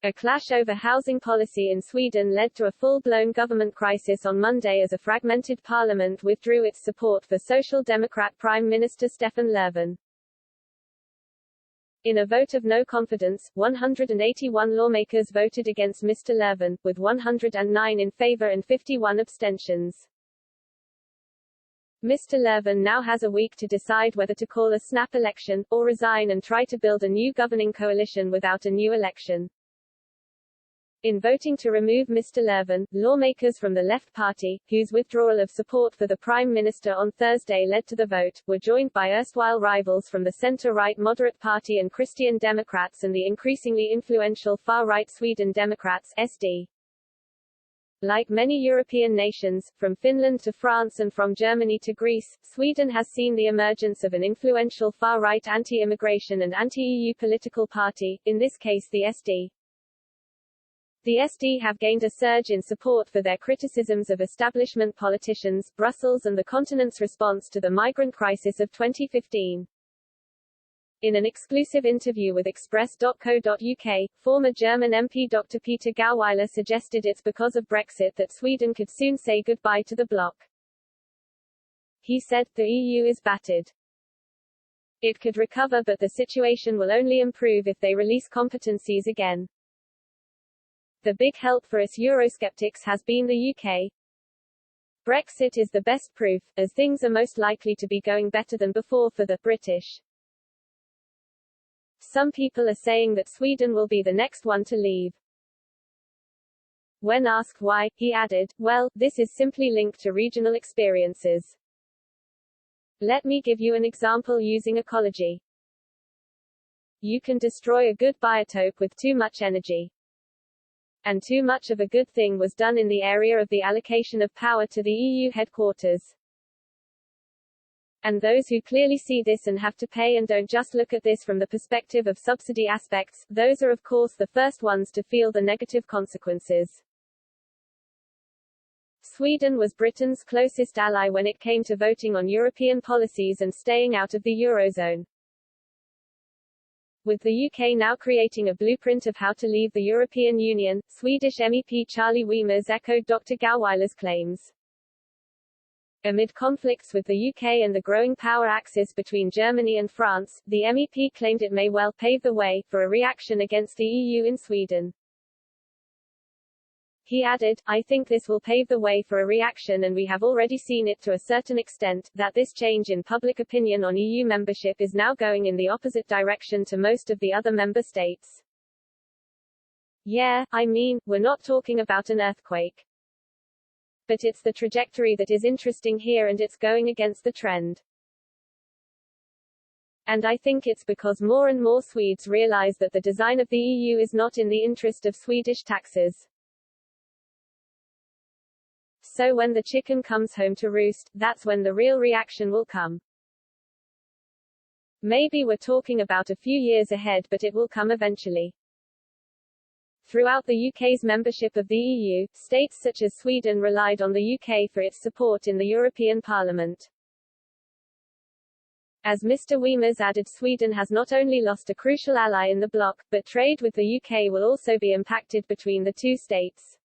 A clash over housing policy in Sweden led to a full-blown government crisis on Monday as a fragmented parliament withdrew its support for Social Democrat Prime Minister Stefan Löfven. In a vote of no confidence, 181 lawmakers voted against Mr. Löfven, with 109 in favor and 51 abstentions. Mr. Löfven now has a week to decide whether to call a snap election, or resign and try to build a new governing coalition without a new election. In voting to remove Mr. Löfven, lawmakers from the Left Party, whose withdrawal of support for the Prime Minister on Thursday led to the vote, were joined by erstwhile rivals from the centre-right Moderate Party and Christian Democrats and the increasingly influential far-right Sweden Democrats (SD). Like many European nations, from Finland to France and from Germany to Greece, Sweden has seen the emergence of an influential far-right anti-immigration and anti-EU political party, in this case the SD. The SD have gained a surge in support for their criticisms of establishment politicians, Brussels and the continent's response to the migrant crisis of 2015. In an exclusive interview with Express.co.uk, former German MP Dr. Peter Gauweiler suggested it's because of Brexit that Sweden could soon say goodbye to the bloc. He said, "The EU is battered. It could recover, but the situation will only improve if they release competencies again. The big help for us Eurosceptics has been the UK. Brexit is the best proof, as things are most likely to be going better than before for the British. Some people are saying that Sweden will be the next one to leave." When asked why, he added, "Well, this is simply linked to regional experiences. Let me give you an example using ecology. You can destroy a good biotope with too much energy. And too much of a good thing was done in the area of the allocation of power to the EU headquarters. And those who clearly see this and have to pay and don't just look at this from the perspective of subsidy aspects, those are of course the first ones to feel the negative consequences." Sweden was Britain's closest ally when it came to voting on European policies and staying out of the Eurozone. With the UK now creating a blueprint of how to leave the European Union, Swedish MEP Charlie Weimers echoed Dr. Gauweiler's claims. Amid conflicts with the UK and the growing power axis between Germany and France, the MEP claimed it may well pave the way for a reaction against the EU in Sweden. He added, "I think this will pave the way for a reaction, and we have already seen it to a certain extent, that this change in public opinion on EU membership is now going in the opposite direction to most of the other member states. Yeah, I mean, we're not talking about an earthquake. But it's the trajectory that is interesting here, and it's going against the trend. And I think it's because more and more Swedes realize that the design of the EU is not in the interest of Swedish taxes. So when the chicken comes home to roost, that's when the real reaction will come. Maybe we're talking about a few years ahead, but it will come eventually." Throughout the UK's membership of the EU, states such as Sweden relied on the UK for its support in the European Parliament. As Mr. Weimers added, Sweden has not only lost a crucial ally in the bloc, but trade with the UK will also be impacted between the two states.